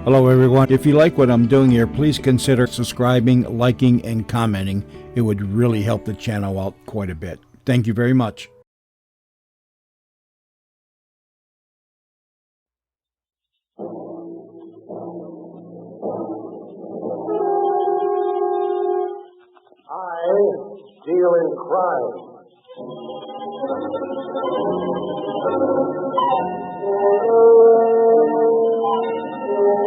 Hello, everyone. If you like what I'm doing here, please consider subscribing, liking, and commenting. It would really help the channel out quite a bit. Thank you very much. I deal in crime.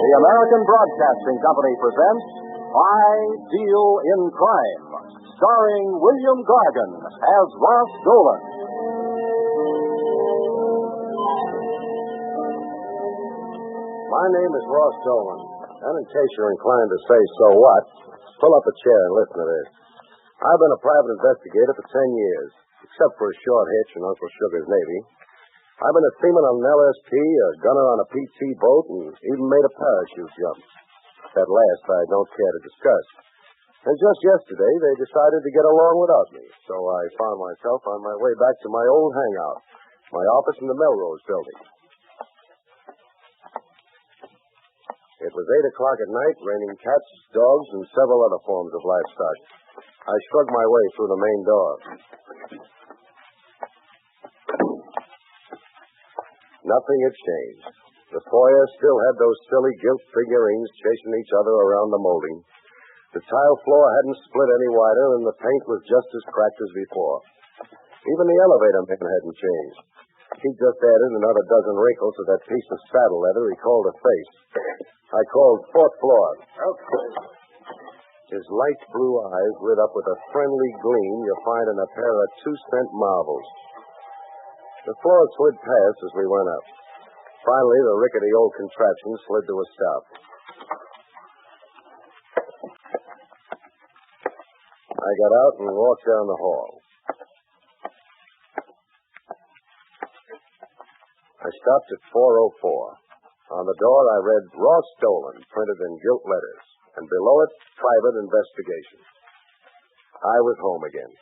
The American Broadcasting Company presents I Deal in Crime, starring William Gargan as Ross Dolan. My name is Ross Dolan, and in case you're inclined to say so what, pull up a chair and listen to this. I've been a private investigator for 10 years, except for a short hitch in Uncle Sugar's Navy. I've been a seaman on an LSP, a gunner on a PT boat, and even made a parachute jump. That last I don't care to discuss. And just yesterday, they decided to get along without me, so I found myself on my way back to my old hangout, my office in the Melrose building. It was 8 o'clock at night, raining cats, dogs, and several other forms of livestock. I shrugged my way through the main door. Nothing had changed. The foyer still had those silly gilt figurines chasing each other around the molding. The tile floor hadn't split any wider, and the paint was just as cracked as before. Even the elevator man hadn't changed. He just added another dozen wrinkles to that piece of saddle leather he called a face. I called 4th floor. Okay. His light blue eyes lit up with a friendly gleam you'll find in a pair of 2-cent marbles. The floor slid past as we went up. Finally, the rickety old contraption slid to a stop. I got out and walked down the hall. I stopped at 404. On the door, I read Ross Dolan, printed in gilt letters, and below it, private investigation. I was home again.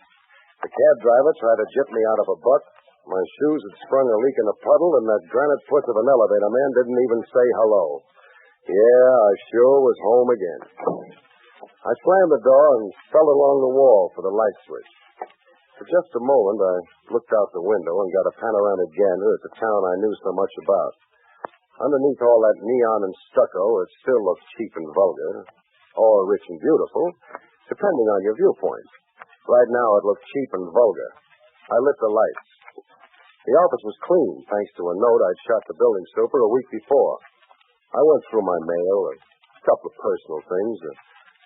The cab driver tried to gyp me out of a buck. My shoes had sprung a leak in a puddle, and that granite puss of an elevator man didn't even say hello. Yeah, I sure was home again. I slammed the door and fell along the wall for the light switch. For just a moment, I looked out the window and got a panoramic gander at the town I knew so much about. Underneath all that neon and stucco, it still looked cheap and vulgar, or rich and beautiful, depending on your viewpoint. Right now, it looked cheap and vulgar. I lit the lights. The office was clean, thanks to a note I'd shot the building super a week before. I went through my mail, a couple of personal things, a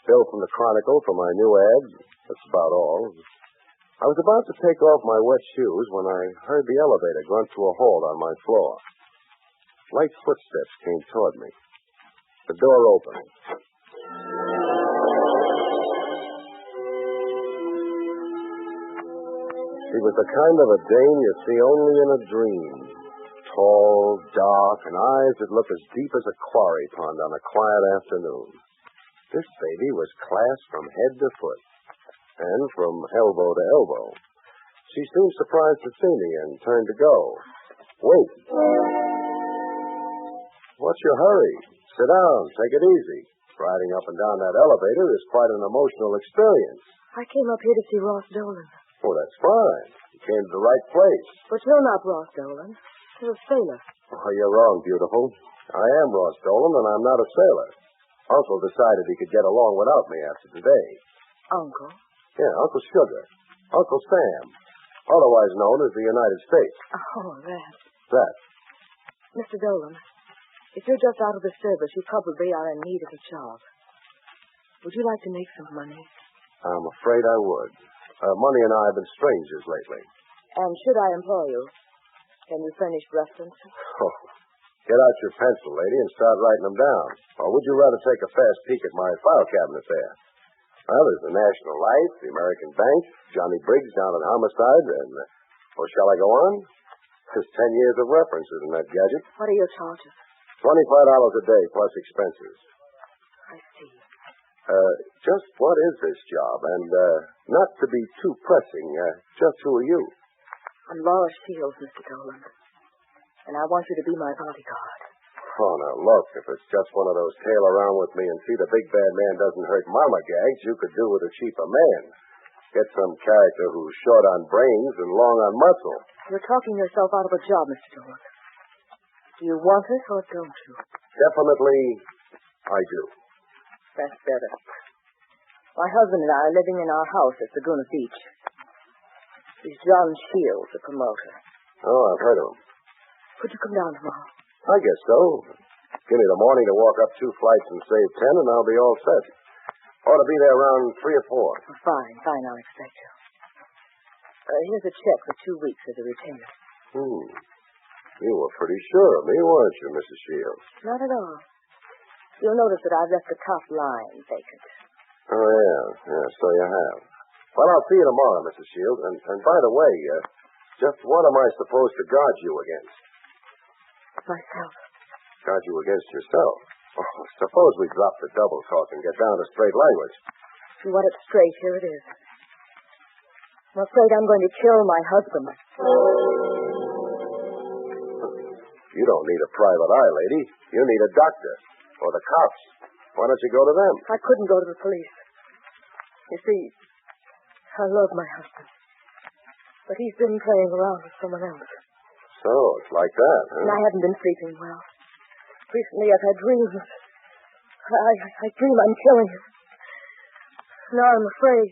bill from the Chronicle for my new ad. That's about all. I was about to take off my wet shoes when I heard the elevator grunt to a halt on my floor. Light footsteps came toward me. The door opened. She was the kind of a dame you see only in a dream. Tall, dark, and eyes that look as deep as a quarry pond on a quiet afternoon. This baby was classed from head to foot, and from elbow to elbow. She seemed surprised to see me and turned to go. Wait. What's your hurry? Sit down. Take it easy. Riding up and down that elevator is quite an emotional experience. I came up here to see Ross Dolan. Oh, that's fine. You came to the right place. But you're not Ross Dolan. You're a sailor. Oh, you're wrong, beautiful. I am Ross Dolan, and I'm not a sailor. Uncle decided he could get along without me after today. Uncle? Yeah, Uncle Sugar. Uncle Sam. Otherwise known as the United States. Oh, that. That. Mr. Dolan, if you're just out of the service, you probably are in need of a job. Would you like to make some money? I'm afraid I would. Money and I have been strangers lately. And should I employ you, can you furnish references? Oh, get out your pencil, lady, and start writing them down. Or would you rather take a fast peek at my file cabinet there? Well, there's the National Life, the American Bank, Johnny Briggs down at Homicide, and, shall I go on? There's 10 years of references in that gadget. What are your charges? $25 a day plus expenses. I see. Just what is this job? And, not to be too pressing, just who are you? I'm Laura Sheilds, Mr. Dolan. And I want you to be my bodyguard. Oh, now, look, if it's just one of those tail around with me and see the big bad man doesn't hurt mama gags, you could do with a cheaper man. Get some character who's short on brains and long on muscle. You're talking yourself out of a job, Mr. Dolan. Do you want it or don't you? Definitely, I do. That's better. My husband and I are living in our house at Laguna Beach. He's John Sheilds, the promoter. Oh, I've heard of him. Could you come down tomorrow? I guess so. Give me the morning to walk up 2 flights and save 10, and I'll be all set. Ought to be there around 3 or 4. Oh, fine, I'll expect you. Here's a check for 2 weeks as a retainer. You were pretty sure of me, weren't you, Mrs. Shields? Not at all. You'll notice that I've left the top line vacant. Oh, yeah, so you have. Well, I'll see you tomorrow, Mrs. Shields. And by the way, just what am I supposed to guard you against? Myself. Guard you against yourself? Oh, suppose we drop the double talk and get down to straight language. If you want it straight, here it is. I'm afraid I'm going to kill my husband. You don't need a private eye, lady. You need a doctor. Or the cops. Why don't you go to them? I couldn't go to the police. You see, I love my husband. But he's been playing around with someone else. So, it's like that, huh? And I haven't been sleeping well. Recently I've had dreams. I dream I'm killing him. Now I'm afraid.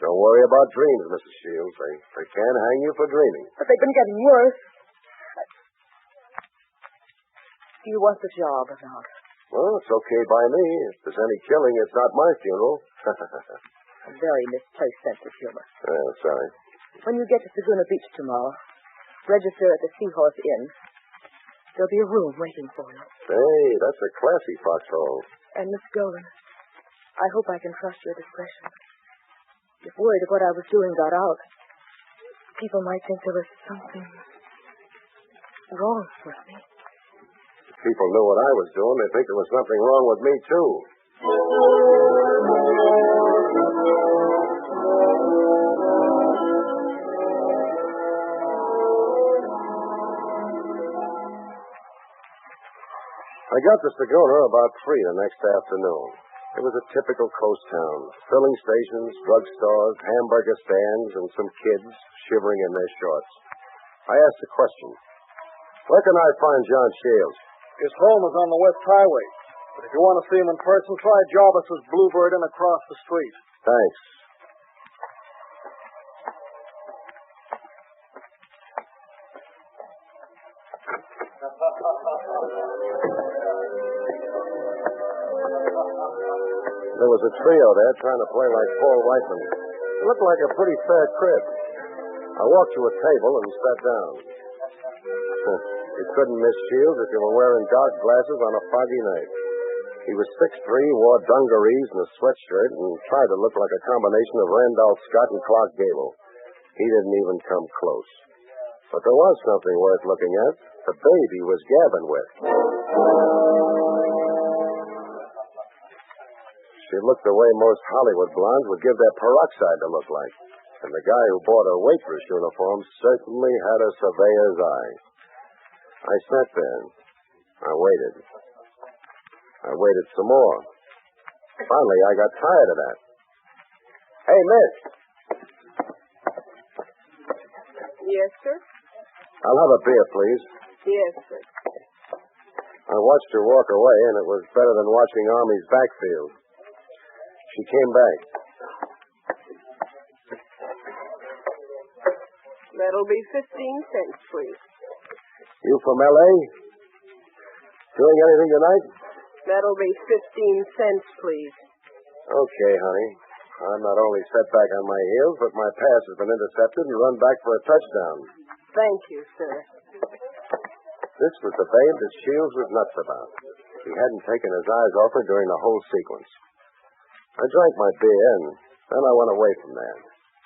Don't worry about dreams, Mrs. Shields. They can't hang you for dreaming. But they've been getting worse. Do you want the job or not? Well, it's okay by me. If there's any killing, it's not my funeral. A very misplaced sense of humor. Sorry. When you get to Laguna Beach tomorrow, register at the Seahorse Inn. There'll be a room waiting for you. Hey, that's a classy foxhole. And Miss Dolan, I hope I can trust your discretion. If word of what I was doing got out, people might think there was something wrong with me. If people knew what I was doing, they'd think there was something wrong with me, too. I got to Saguna about 3 the next afternoon. It was a typical coast town. Filling stations, drugstores, hamburger stands, and some kids shivering in their shorts. I asked a question. Where can I find John Sheilds? His home is on the West Highway. But if you want to see him in person, try Jarvis's Bluebird Inn across the street. Thanks. There was a trio there trying to play like Paul Whiteman. It looked like a pretty fair crib. I walked to a table and sat down. You couldn't miss Shields if you were wearing dark glasses on a foggy night. He was 6'3", wore dungarees and a sweatshirt, and tried to look like a combination of Randolph Scott and Clark Gable. He didn't even come close. But there was something worth looking at. The babe he was gabbing with. She looked the way most Hollywood blondes would give their peroxide to look like. And the guy who bought her waitress uniform certainly had a surveyor's eye. I sat there. I waited. I waited some more. Finally, I got tired of that. Hey, miss. Yes, sir? I'll have a beer, please. Yes, sir. I watched her walk away, and it was better than watching Army's backfield. She came back. That'll be 15 cents, please. You from L.A.? Doing anything tonight? That'll be 15 cents, please. Okay, honey. I'm not only set back on my heels, but my pass has been intercepted and run back for a touchdown. Thank you, sir. This was the babe that Shields was nuts about. He hadn't taken his eyes off her during the whole sequence. I drank my beer, and then I went away from there.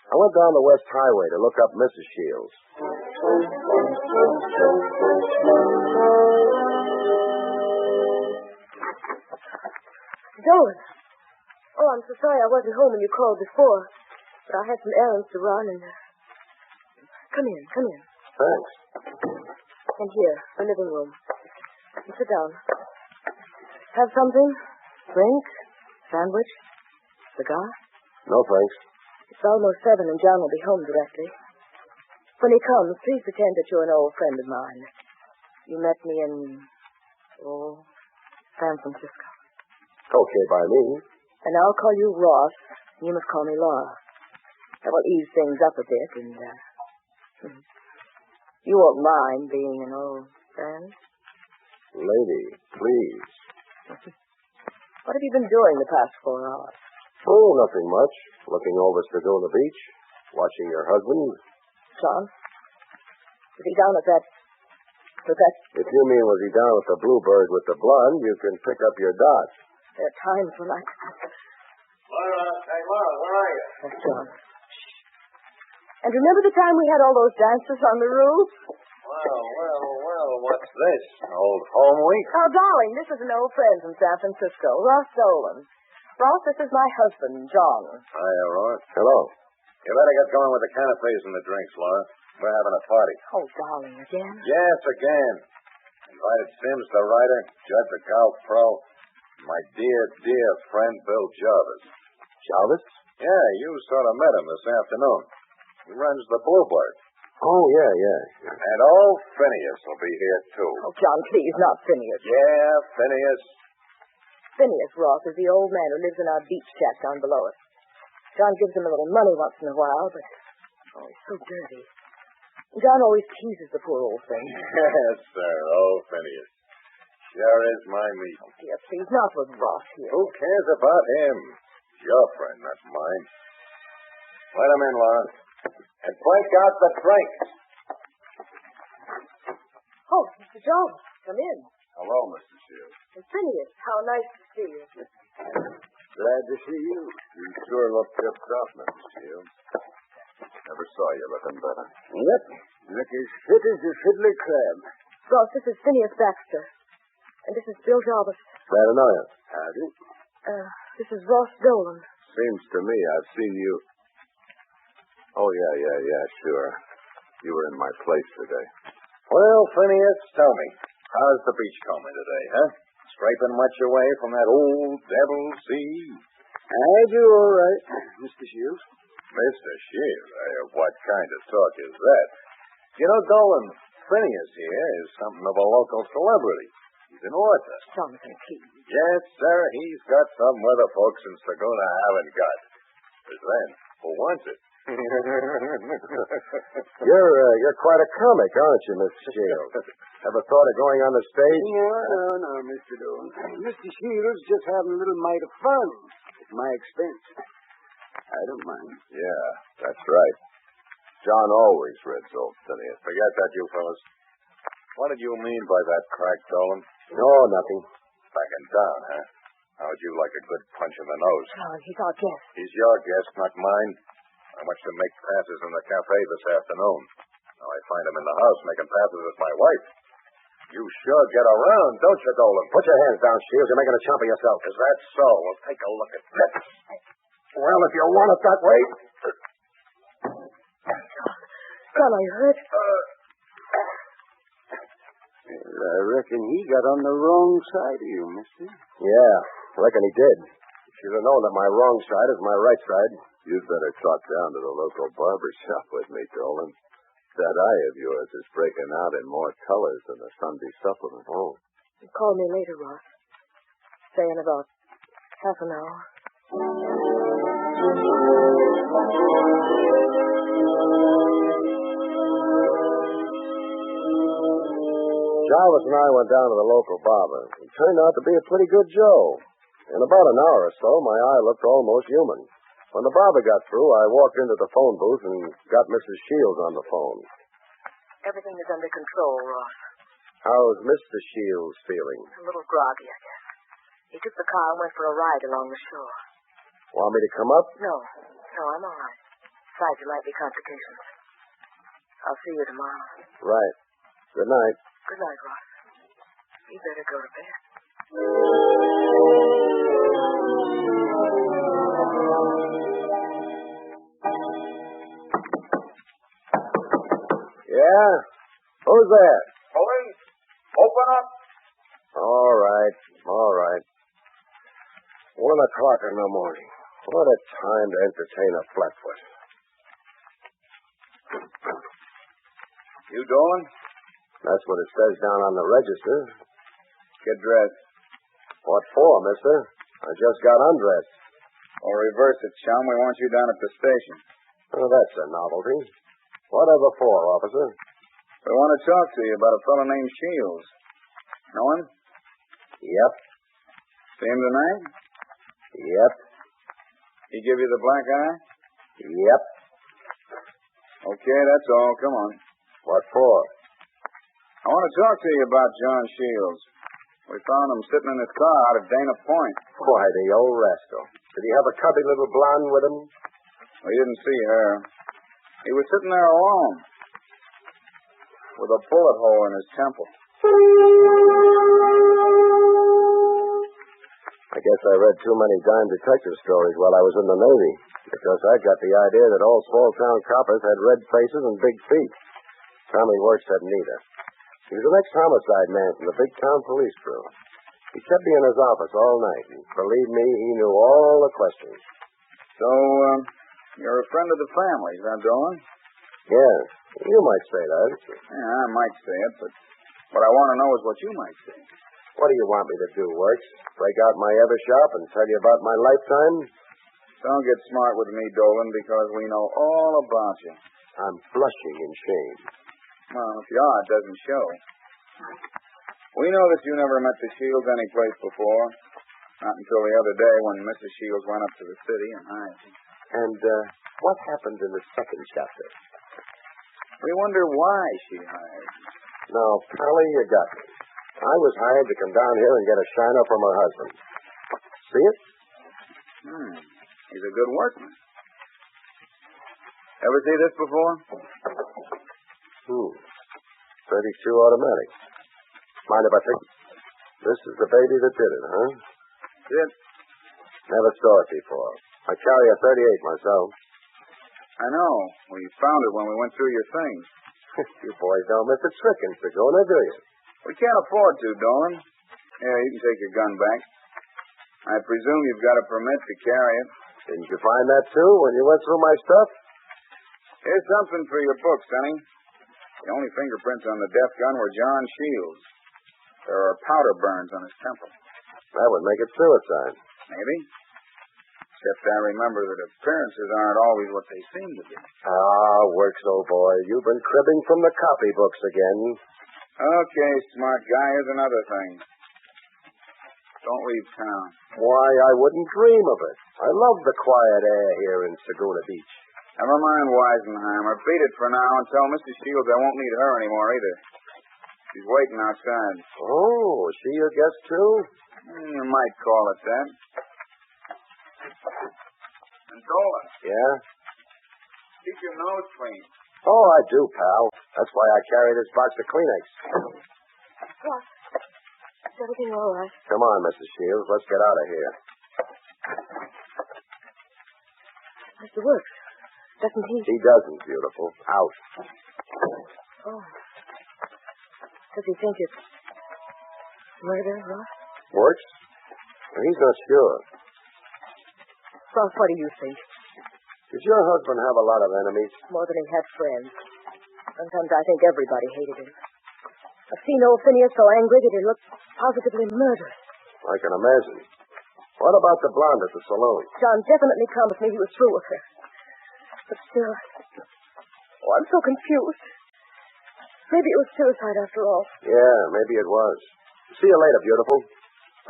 I went down the West Highway to look up Mrs. Shields. Dolan. Oh, I'm so sorry I wasn't home when you called before. But I had some errands to run and... Come in. Thanks. And here, the living room. And sit down. Have something? Drink? Sandwich? Cigar? No, thanks. It's almost 7 and John will be home directly. When he comes, please pretend that you're an old friend of mine. You met me in, San Francisco. Okay by me. And I'll call you Ross. You must call me Laura. That will ease things up a bit, and, you won't mind being an old friend. Lady, please. What have you been doing the past 4 hours? Oh, nothing much. Looking over Stigo on the beach. Watching your husband. John? Is he down at that... If you mean was he down at the Bluebird with the blonde, you can pick up your dot. There are times when I... Laura, hey, Laura, where are you? That's John. And remember the time we had all those dances on the roof? Well, what's this? Old home week? Oh, darling, this is an old friend from San Francisco, Ross Dolan. Ross, this is my husband, John. Hiya, Ross. Hello. You better get going with the canapes and the drinks, Laura. We're having a party. Oh, darling, again? Yes, again. Invited Sims, the writer, Judd, the golf pro, my dear friend, Bill Jarvis. Jarvis? Yeah, you sort of met him this afternoon. He runs the Bluebird. Oh, yeah. And old Phineas will be here, too. Oh, John, please, not Phineas. Yeah, Phineas. Phineas, Ross, is the old man who lives in our beach shack down below us. John gives him a little money once in a while, but, he's so dirty. John always teases the poor old thing. Yes, sir, old Phineas. Sure is my meat. Oh, dear, please, not with Ross here. Who cares about him? Your friend, not mine. Let him in, Laura. And break out the drinks. Oh, Mr. John, come in. Hello, Mr. Shields. And Phineas, how nice to see you. Glad to see you. You sure look tipped up, Mr. Shields. Never saw you looking better. Yep. Look as fit as a fiddler crab. Ross, this is Phineas Baxter. And this is Bill Jarvis. Glad to know you. Howdy. This is Ross Dolan. Seems to me I've seen you. Oh, yeah, sure. You were in my place today. Well, Phineas, tell me, how's the beachcomber today, huh? Scraping much away from that old devil sea? I do all right, Mr. Shields. Mr. Shields, what kind of talk is that? You know, Dolan, Phineas here is something of a local celebrity. He's an author. Jonathan, please. Yes, sir, he's got something other folks in Saguna haven't got. But then, who wants it? You're quite a comic, aren't you, Mr. Shields? Ever thought of going on the stage? No, Mr. Dolan. Mr. Shields just having a little mite of fun at my expense. I don't mind. Yeah, that's right. John always read old Phineas. Forget that, you fellas. What did you mean by that crack, Dolan? No, nothing. Backing down, huh? How'd you like a good punch in the nose? John, he's our guest. He's your guest, not mine. I watched him make passes in the cafe this afternoon. Now I find him in the house making passes with my wife. You sure get around, don't you, Dolan? Put your hands down, Shields. You're making a chump of yourself. Is that so? Well, take a look at this. Well, if you want it that way. John, are you hurt? I reckon he got on the wrong side of you, mister. Yeah, I reckon he did. Should have known that my wrong side is my right side. You'd better trot down to the local barber shop with me, Dolan. That eye of yours is breaking out in more colors than the Sunday supplement. Oh. Call me later, Ross. Say in about half an hour. Jarvis and I went down to the local barber. He turned out to be a pretty good Joe. In about an hour or so, my eye looked almost human. When the barber got through, I walked into the phone booth and got Mrs. Shields on the phone. Everything is under control, Ross. How's Mr. Shields feeling? A little groggy, I guess. He took the car and went for a ride along the shore. Want me to come up? No, I'm all right. Besides, there might be complications. I'll see you tomorrow. Right. Good night. Good night, Ross. You better go to bed. Yeah? Who's there? Police, open up. All right. 1:00 in the morning. What a time to entertain a flatfoot. You, Dolan? That's what it says down on the register. Get dressed. What for, mister? I just got undressed. Or reverse it, chum. We want you down at the station. Oh, that's a novelty. Whatever for, officer? We want to talk to you about a fellow named Sheilds. Know him? Yep. See him tonight? Yep. He give you the black eye? Yep. Okay, that's all. Come on. What for? I want to talk to you about John Sheilds. We found him sitting in his car out at Dana Point. Why, the old rascal. Did he have a cubby little blonde with him? We didn't see her. He was sitting there alone, with a bullet hole in his temple. I guess I read too many dime detective stories while I was in the Navy, because I got the idea that all small-town coppers had red faces and big feet. Tommy Works had neither. He was an ex-homicide man from the big town police crew. He kept me in his office all night, and believe me, he knew all the questions. So, you're a friend of the family, is that Dolan? Yes, you might say that. Yeah, I might say it, but what I want to know is what you might say. What do you want me to do, Works? Break out my ever shop and tell you about my lifetime? Don't get smart with me, Dolan, because we know all about you. I'm blushing in shame. Well, if you are, it doesn't show. We know that you never met the Sheilds anyplace before. Not until the other day when Mrs. Sheilds went up to the city and hired you. And what happened in the second chapter? We wonder why she hired you. Now, Pally, you got me. I was hired to come down here and get a shiner from her husband. See it? He's a good workman. Ever see this before? 32 automatic. Mind if I think? This is the baby that did it, huh? It. Never saw it before. I carry a 38 myself. I know. We found it when we went through your things. You boys don't miss a trick in Saguna, do you? We can't afford to, Dolan. Here, you can take your gun back. I presume you've got a permit to carry it. Didn't you find that, too, when you went through my stuff? Here's something for your book, Sonny. The only fingerprints on the death gun were John Sheilds. There are powder burns on his temple. That would make it suicide. Maybe. Except I remember that appearances aren't always what they seem to be. Ah, Works, old boy. You've been cribbing from the copybooks again. Okay, smart guy. Here's another thing. Don't leave town. Why, I wouldn't dream of it. I love the quiet air here in Saguna Beach. Never mind Weisenheimer. Beat it for now and tell Mrs. Sheilds I won't need her anymore either. She's waiting outside. Oh, is she your guest, too? You might call it that. And Dolan. Yeah? Keep your nose clean. Oh, I do, pal. That's why I carry this box of Kleenex. Ross, is everything all right? Come on, Mrs. Shields. Let's get out of here. Mr. Works, doesn't he? He doesn't, beautiful. Out. Oh. Does he think it's murder, Ross? Works? He's not sure. Ross, what do you think? Did your husband have a lot of enemies? More than he had friends. Sometimes I think everybody hated him. I've seen old Phineas so angry that he looked positively murderous. I can imagine. What about the blonde at the saloon? John definitely promised me he was through with her. But still, I'm so confused. Maybe it was suicide after all. Yeah, maybe it was. See you later, beautiful.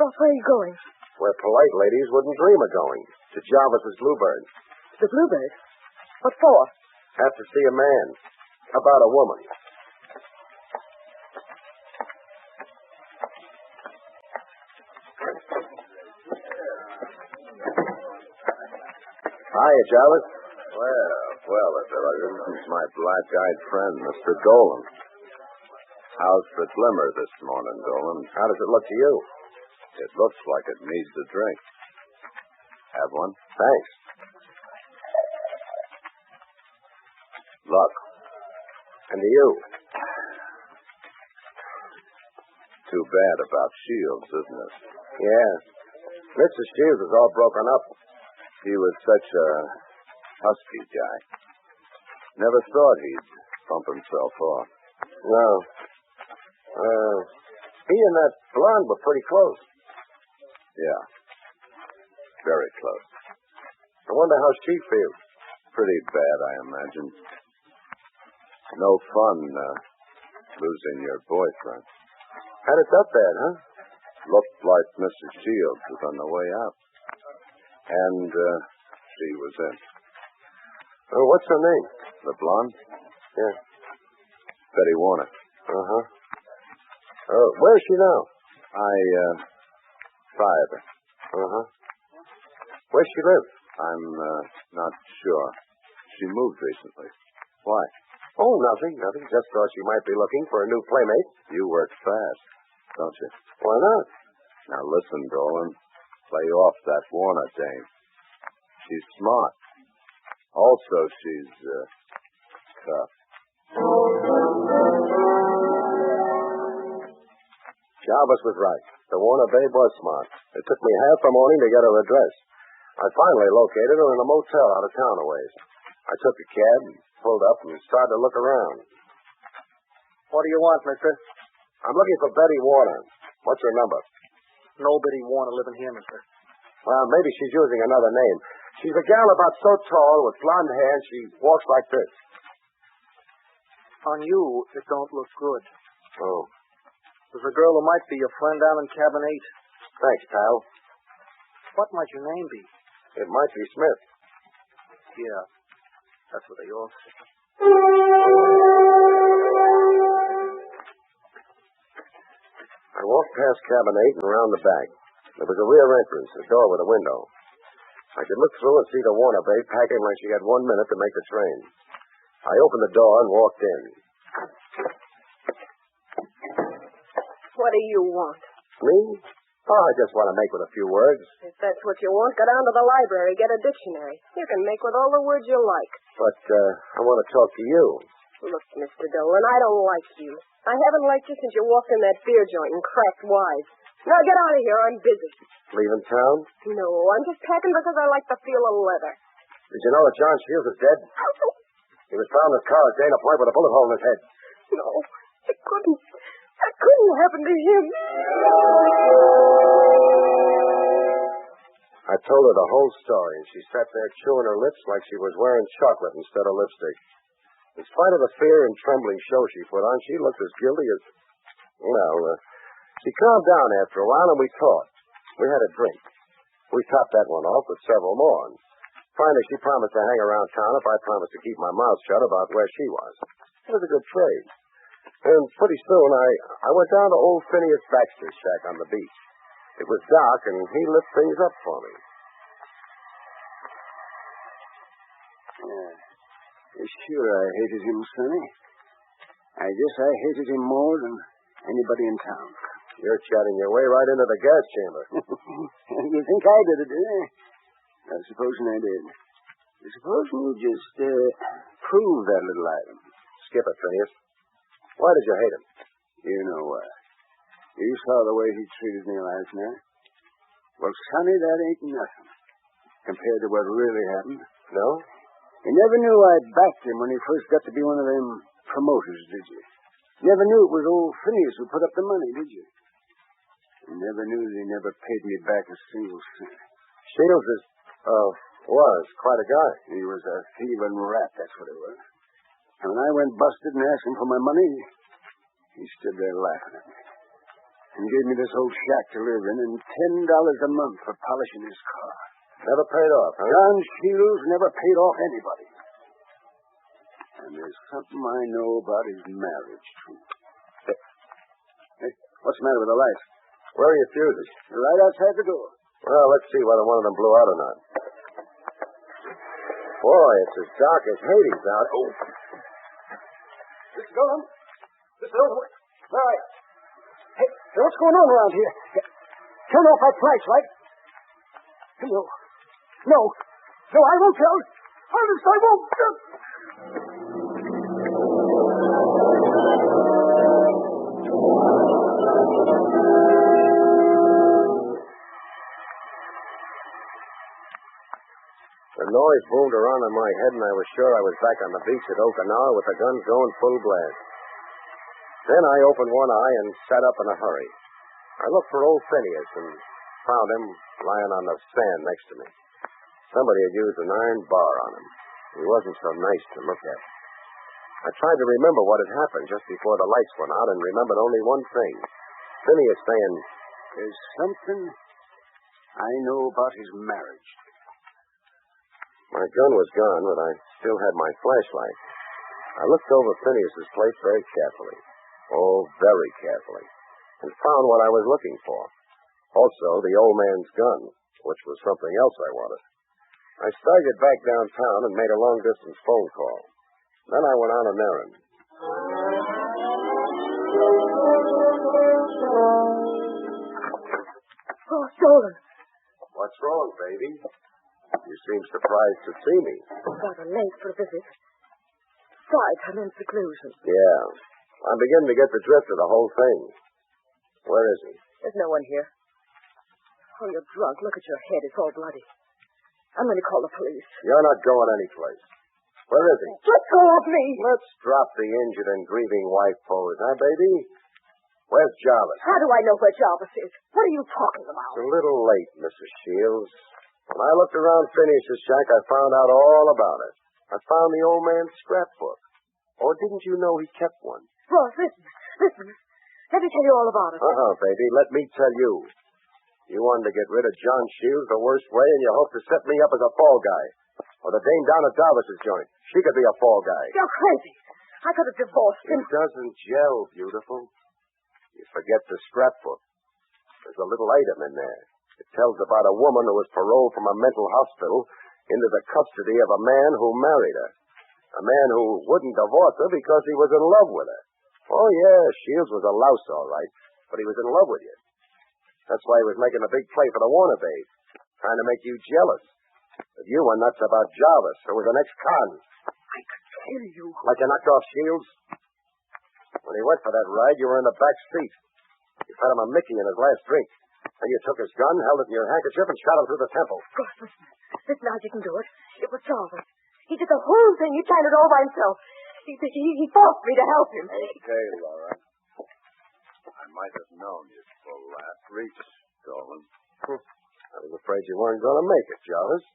Ross, where are you going? Where polite ladies wouldn't dream of going. To Jarvis's Bluebird. The Bluebird? What for? Have to see a man. About a woman. Hiya, Jarvis. Well, this is my black-eyed friend, Mr. Dolan. How's the glimmer this morning, Dolan? How does it look to you? It looks like it needs a drink. Have one? Thanks. Luck. And to you. Too bad about Sheilds, isn't it? Yeah. Mrs. Sheilds was all broken up. He was such a husky guy. Never thought he'd bump himself off. No. He and that blonde were pretty close. Yeah. Very close. I wonder how she feels. Pretty bad, I imagine. No fun, losing your boyfriend. Had it that bad, huh? Looked like Mrs. Sheilds was on the way out. And, she was in. Oh, what's her name? The blonde? Yeah. Betty Warner. Uh-huh. Oh, where's she now? I fired her. Uh-huh. Where's she live? I'm, not sure. She moved recently. Why? Oh, nothing. Just thought she might be looking for a new playmate. You work fast, don't you? Why not? Now listen, Dolan. Play off that Warner dame. She's smart. Also, she's, tough. Jarvis was right. The Warner babe was smart. It took me half the morning to get her address. I finally located her in a motel out of town a ways. I took a cab and pulled up and started to look around. What do you want, mister? I'm looking for Betty Warner. What's her number? Nobody want to live in here, mister. Well, maybe she's using another name. She's a gal about so tall with blonde hair and she walks like this. On you, it don't look good. Oh. There's a girl who might be your friend down in cabin 8. Thanks, pal. What might your name be? It might be Smith. Yeah, that's what they all say. I walked past cabin 8 and around the back. There was a rear entrance, a door with a window. I could look through and see the Warner babe packing like she had 1 minute to make the train. I opened the door and walked in. What do you want? Me? Oh, I just want to make with a few words. If that's what you want, go down to the library, get a dictionary. You can make with all the words you like. But, I want to talk to you. Look, Mr. Dolan, I don't like you. I haven't liked you since you walked in that beer joint and cracked wise. Now get out of here. I'm busy. Leaving town? No, I'm just packing because I like the feel of leather. Did you know that John Shields is dead? He was found in his car at Dana Point with a bullet hole in his head. No, it couldn't. That couldn't happen to him. I told her the whole story, and she sat there chewing her lips like she was wearing chocolate instead of lipstick. In spite of the fear and trembling show she put on, she looked as guilty as... Well, she calmed down after a while, and we talked. We had a drink. We topped that one off with several more. And finally, she promised to hang around town if I promised to keep my mouth shut about where she was. It was a good trade. And pretty soon, I went down to old Phineas Baxter's shack on the beach. It was dark, and he lit things up for me. Yeah. Sure, I hated him, Sonny. I guess I hated him more than anybody in town. You're chatting your way right into the gas chamber. You think I did it, eh? Now, supposing I did. Supposing you just prove that little item. Skip it, Phineas. Why did you hate him? You know why. You saw the way he treated me last night. Well, Sonny, that ain't nothing compared to what really happened. No? You never knew I backed him when he first got to be one of them promoters, did you? You never knew it was old Phineas who put up the money, did you? You never knew that he never paid me back a single cent. Shields was quite a guy. He was a thieving rat, that's what he was. And when I went busted and asked him for my money, he stood there laughing at me. And gave me this old shack to live in and $10 a month for polishing his car. Never paid off, huh? John Shields never paid off anybody. And there's something I know about his marriage, too. Hey, what's the matter with the lights? Where are your fuses? They're right outside the door. Well, let's see whether one of them blew out or not. Boy, it's as dark as Hades out. Oh. Mr. Dolan? Mr. Dolan? All right. Hey, what's going on around here? Turn off that flashlight. No. No, I won't tell. Honest, I won't. The noise boomed around in my head, and I was sure I was back on the beach at Okinawa with the guns going full blast. Then I opened one eye and sat up in a hurry. I looked for old Phineas and found him lying on the sand next to me. Somebody had used an iron bar on him. He wasn't so nice to look at. I tried to remember what had happened just before the lights went out and remembered only one thing. Phineas saying, There's something I know about his marriage. My gun was gone, but I still had my flashlight. I looked over Phineas's place very carefully. Oh, very carefully. And found what I was looking for. Also, the old man's gun, which was something else I wanted. I staggered back downtown and made a long-distance phone call. Then I went on an errand. Oh, stolen. What's wrong, baby? You seem surprised to see me. Rather late for a visit. Besides, I'm in seclusion. Yeah. I'm beginning to get the drift of the whole thing. Where is he? There's no one here. Oh, you're drunk. Look at your head. It's all bloody. I'm going to call the police. You're not going anyplace. Where is he? Let go of me. Let's drop the injured and grieving wife pose, huh, baby? Where's Jarvis? How do I know where Jarvis is? What are you talking about? It's a little late, Mrs. Sheilds. When I looked around Phineas's shack, I found out all about it. I found the old man's scrapbook. Or didn't you know he kept one? Ross, listen. Let me tell you all about it. Baby. Let me tell you. You wanted to get rid of John Shields the worst way, and you hoped to set me up as a fall guy. Or the dame down at Jarvis's joint. She could be a fall guy. You're crazy. I could have divorced him. It doesn't gel, beautiful. You forget the scrapbook. There's a little item in there. It tells about a woman who was paroled from a mental hospital into the custody of a man who married her. A man who wouldn't divorce her because he was in love with her. Oh, yeah, Shields was a louse, all right, but he was in love with you. That's why he was making a big play for the Warner Babe, trying to make you jealous. But you were nuts about Jarvis, who was an ex-con. I could kill you. Like you knocked off Shields? When he went for that ride, you were in the back seat. You fed him a Mickey in his last drink. Then you took his gun, held it in your handkerchief, and shot him through the temple. Gosh, listen, now you can do it. It was Jarvis. He did the whole thing. He planned it all by himself. He forced me to help him. Okay, Laura. I might have known you'd pull that reach, Dolan. I was afraid you weren't going to make it, Jarvis.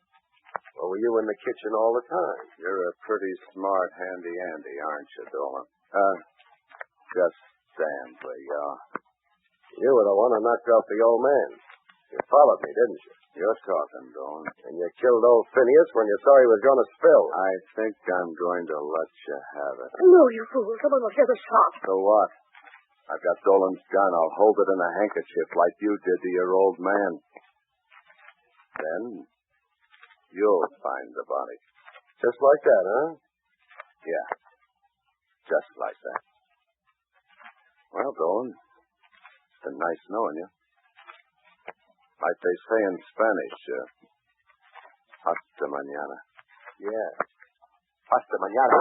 Or were you in the kitchen all the time? You're a pretty smart handy-andy, aren't you, Dolan? Just stand where you are. You were the one who knocked off the old man. You followed me, didn't you? You're talking, Dolan. And you killed old Phineas when you saw he was going to spill. I think I'm going to let you have it. No, you fool. Someone will hear the shot. So what? I've got Dolan's gun. I'll hold it in a handkerchief like you did to your old man. Then you'll find the body. Just like that, huh? Yeah. Just like that. Well, Dolan, it's been nice knowing you. Like they say in Spanish, hasta mañana. Yeah. Hasta mañana.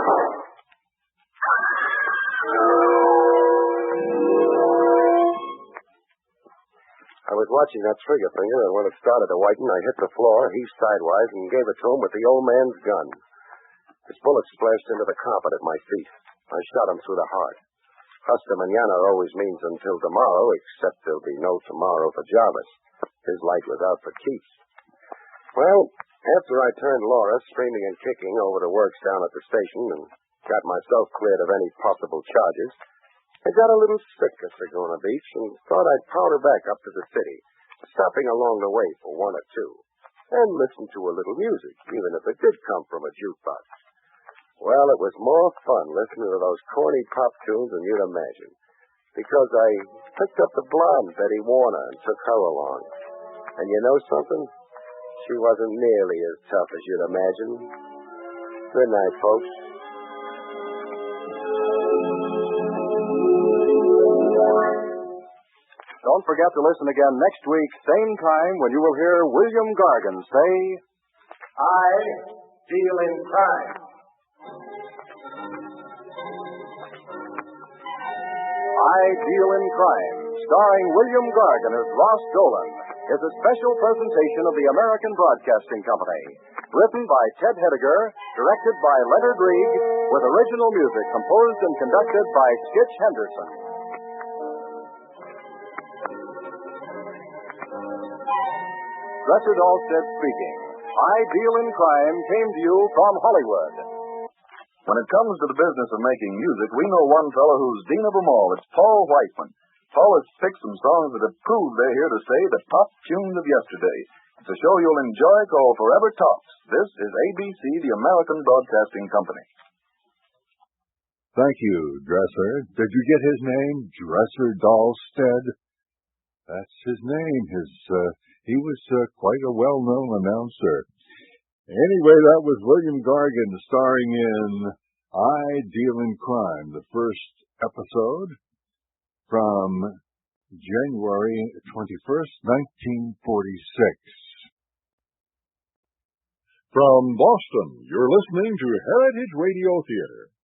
I was watching that trigger finger, and when it started to whiten, I hit the floor, heaved sidewise, and gave it to him with the old man's gun. His bullet splashed into the carpet at my feet. I shot him through the heart. Hasta mañana always means until tomorrow, except there'll be no tomorrow for Jarvis. His light was out for keeps. Well, after I turned Laura, screaming and kicking, over to works down at the station and got myself cleared of any possible charges, I got a little sick at Saguna Beach and thought I'd powder back up to the city, stopping along the way for one or two, and listen to a little music, even if it did come from a jukebox. Well, it was more fun listening to those corny pop tunes than you'd imagine, because I picked up the blonde Betty Warner and took her along. And you know something? She wasn't nearly as tough as you'd imagine. Good night, folks. Don't forget to listen again next week, same time, when you will hear William Gargan say, I deal in crime. I Deal in Crime, starring William Gargan as Ross Dolan, is a special presentation of the American Broadcasting Company. Written by Ted Hediger, directed by Leonard Reed, with original music composed and conducted by Skitch Henderson. Dresser Dahlstead speaking. I Deal in Crime came to you from Hollywood. When it comes to the business of making music, we know one fellow who's dean of them all. It's Paul Whiteman. Paul has picked some songs that have proved they're here to stay, the top tunes of yesterday. It's a show you'll enjoy called Forever Tops. This is ABC, the American Broadcasting Company. Thank you, Dresser. Did you get his name? Dresser Dahlstead? That's his name. He was quite a well-known announcer. Anyway, that was William Gargan starring in I Deal in Crime, the first episode from January 21st, 1946. From Boston, you're listening to Heritage Radio Theater.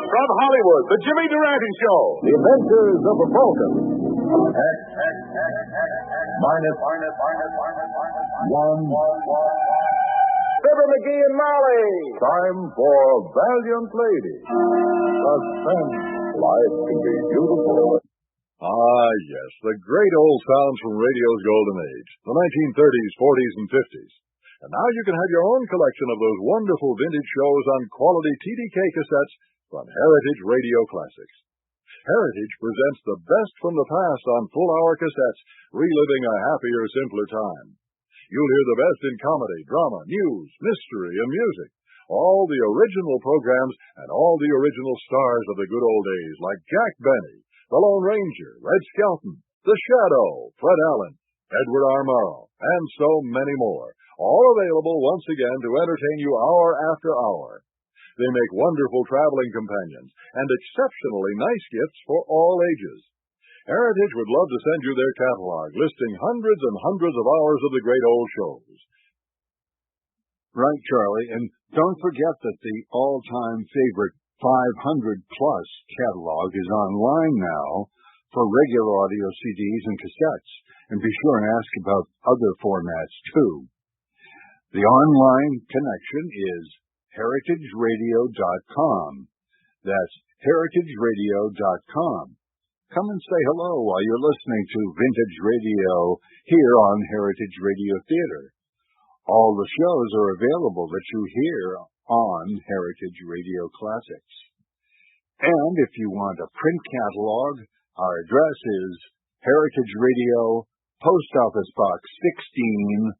From Hollywood, The Jimmy Durante Show. The Adventures of the Falcon. One. Fibber McGee and Molly. Time for Valiant Lady. Suspense. Life can be beautiful. Ah, yes, the great old sounds from radio's golden age, the 1930s, 40s, and 50s. And now you can have your own collection of those wonderful vintage shows on quality TDK cassettes from Heritage Radio Classics. Heritage presents the best from the past on full-hour cassettes, reliving a happier, simpler time. You'll hear the best in comedy, drama, news, mystery, and music. All the original programs and all the original stars of the good old days, like Jack Benny, The Lone Ranger, Red Skelton, The Shadow, Fred Allen, Edward R. Murrow, and so many more. All available once again to entertain you hour after hour. They make wonderful traveling companions and exceptionally nice gifts for all ages. Heritage would love to send you their catalog, listing hundreds and hundreds of hours of the great old shows. Right, Charlie, and don't forget that the all-time favorite 500-plus catalog is online now for regular audio CDs and cassettes. And be sure and ask about other formats, too. The online connection is heritageradio.com. That's heritageradio.com. Come and say hello while you're listening to Vintage Radio here on Heritage Radio Theater. All the shows are available that you hear on Heritage Radio Classics. And if you want a print catalog, our address is Heritage Radio, Post Office Box 16,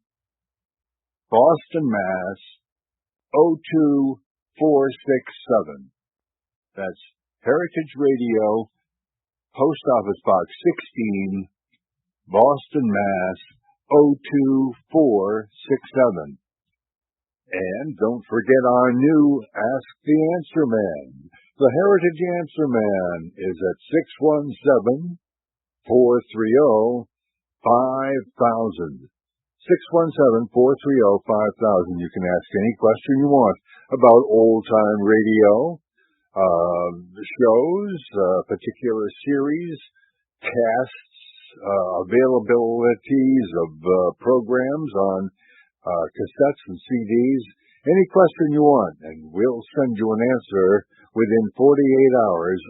Boston, Mass. 02467. That's Heritage Radio, Post Office Box 16, Boston, Mass. 02467. And don't forget our new Ask the Answer Man. The Heritage Answer Man is at 617-430-5000. 617-430-5000. You can ask any question you want about old-time radio, shows, particular series, casts, availabilities of programs on cassettes and CDs, any question you want, and we'll send you an answer within 48 hours